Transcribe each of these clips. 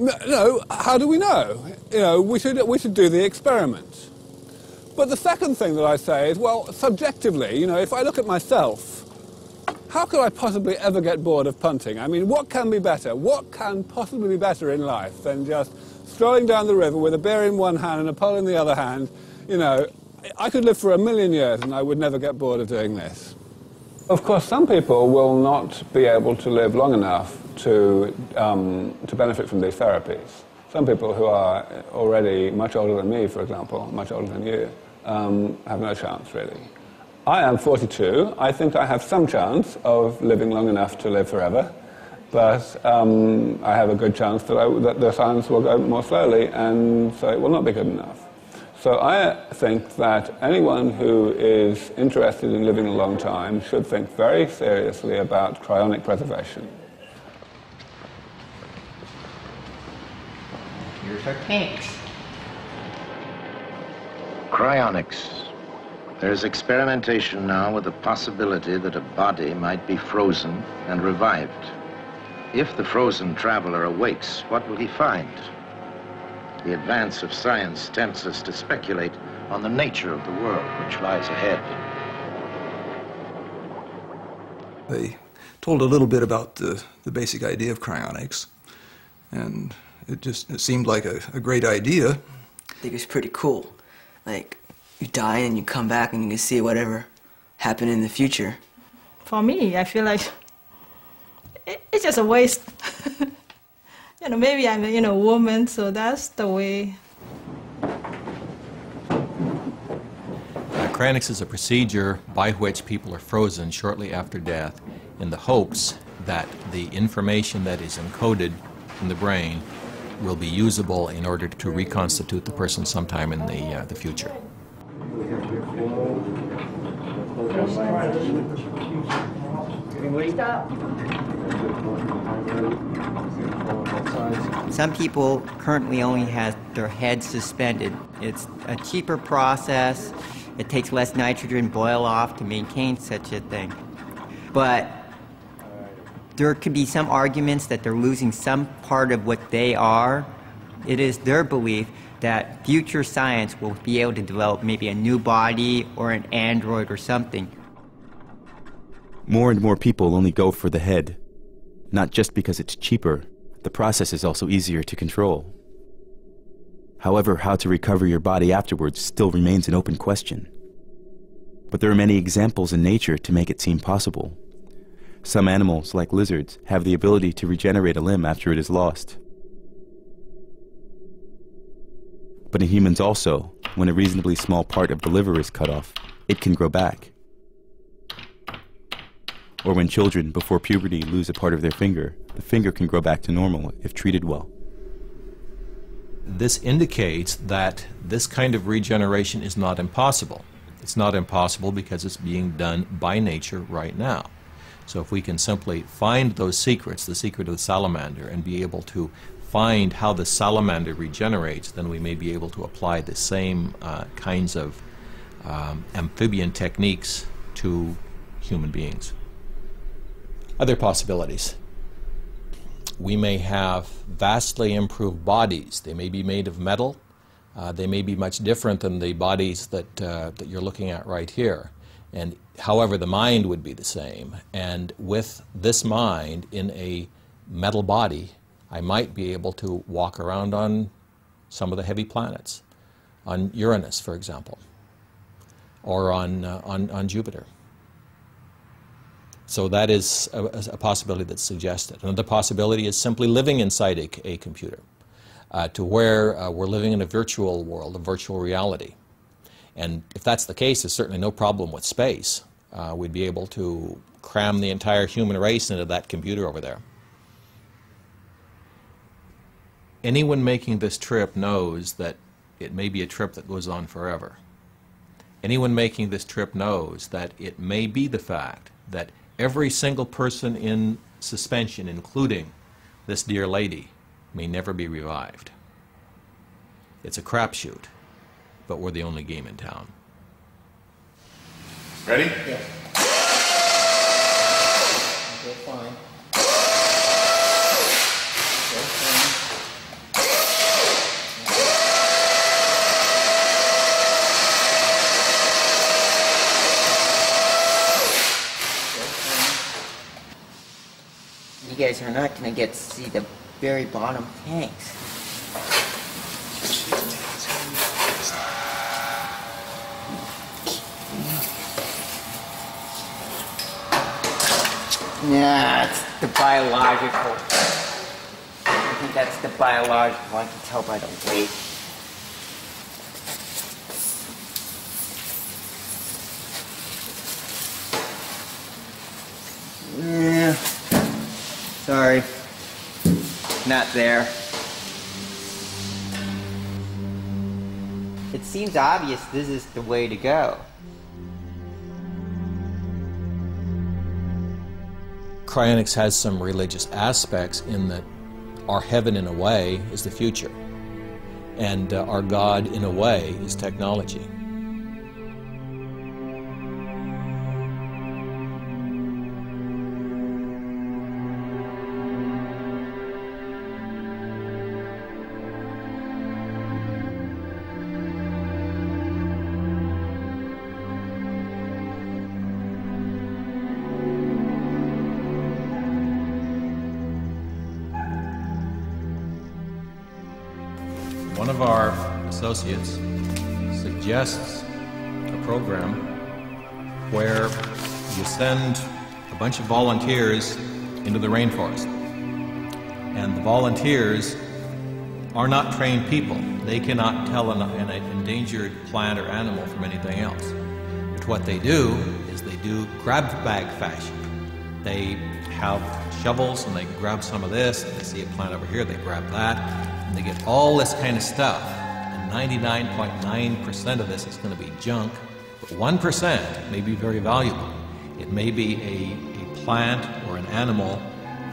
No, how do we know? You know, we should do the experiment. But the second thing that I say is, well, subjectively, you know, if I look at myself, how could I possibly ever get bored of punting? I mean, what can be better? What can possibly be better in life than just strolling down the river with a beer in one hand and a pole in the other hand? You know, I could live for 1,000,000 years and I would never get bored of doing this. Of course, some people will not be able to live long enough to benefit from these therapies. Some people who are already much older than me, for example, much older than you, have no chance, really. I am 42. I think I have some chance of living long enough to live forever, but I have a good chance that the science will go more slowly, and so it will not be good enough. So I think that anyone who is interested in living a long time should think very seriously about cryonic preservation. Here's our tanks. Cryonics. There's experimentation now with the possibility that a body might be frozen and revived. If the frozen traveler awakes, what will he find? The advance of science tempts us to speculate on the nature of the world which lies ahead. They told a little bit about the basic idea of cryonics, and it seemed like a great idea. I think it's pretty cool. Like, you die and you come back and you can see whatever happened in the future. For me, I feel like it's just a waste. You know, maybe I'm a woman, so that's the way. Cryonics is a procedure by which people are frozen shortly after death in the hopes that the information that is encoded in the brain will be usable in order to reconstitute the person sometime in the future. Some people currently only have their heads suspended. It's a cheaper process. It takes less nitrogen boil off to maintain such a thing. But there could be some arguments that they're losing some part of what they are. It is their belief that future science will be able to develop maybe a new body or an android or something. More and more people only go for the head. Not just because it's cheaper, the process is also easier to control. However, how to recover your body afterwards still remains an open question. But there are many examples in nature to make it seem possible. Some animals, like lizards, have the ability to regenerate a limb after it is lost. But in humans also, when a reasonably small part of the liver is cut off, it can grow back. Or when children, before puberty, lose a part of their finger, the finger can grow back to normal if treated well. This indicates that this kind of regeneration is not impossible. It's not impossible because it's being done by nature right now. So if we can simply find those secrets, the secret of the salamander, and be able to find how the salamander regenerates, then we may be able to apply the same kinds of amphibian techniques to human beings. Other possibilities. We may have vastly improved bodies. They may be made of metal. They may be much different than the bodies that you're looking at right here. And however, the mind would be the same. And with this mind in a metal body, I might be able to walk around on some of the heavy planets, on Uranus, for example, or on Jupiter. So that is a possibility that's suggested. Another possibility is simply living inside a computer, to where we're living in a virtual world, a virtual reality. And if that's the case, there's certainly no problem with space. We'd be able to cram the entire human race into that computer over there. Anyone making this trip knows that it may be a trip that goes on forever. Anyone making this trip knows that it may be the fact that every single person in suspension, including this dear lady, may never be revived. It's a crapshoot, but we're the only game in town. Ready? Yeah. Go fine. Go fine. guys are not going to get to see the very bottom tanks. Yeah, it's the biological. I think that's the biological. I can tell by the weight. Yeah. Sorry. Not there. It seems obvious this is the way to go. Cryonics has some religious aspects in that our heaven, in a way, is the future, and our God, in a way, is technology. One of our associates suggests a program where you send a bunch of volunteers into the rainforest. And the volunteers are not trained people. They cannot tell an endangered plant or animal from anything else. But what they do is they do grab bag fashion. They have shovels and they grab some of this, and they see a plant over here, they grab that, and they get all this kind of stuff. And 99.9% of this is going to be junk, but 1% may be very valuable. It may be a plant or an animal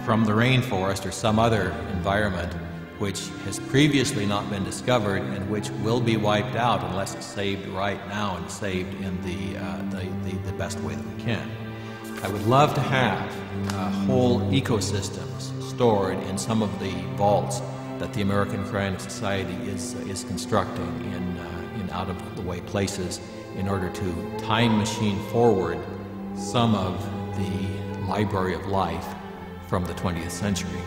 from the rainforest or some other environment which has previously not been discovered and which will be wiped out unless it's saved right now and saved in the best way that we can. I would love to have whole ecosystems stored in some of the vaults that the American Cryonic Society is constructing in out-of-the-way places in order to time machine forward some of the library of life from the 20th century.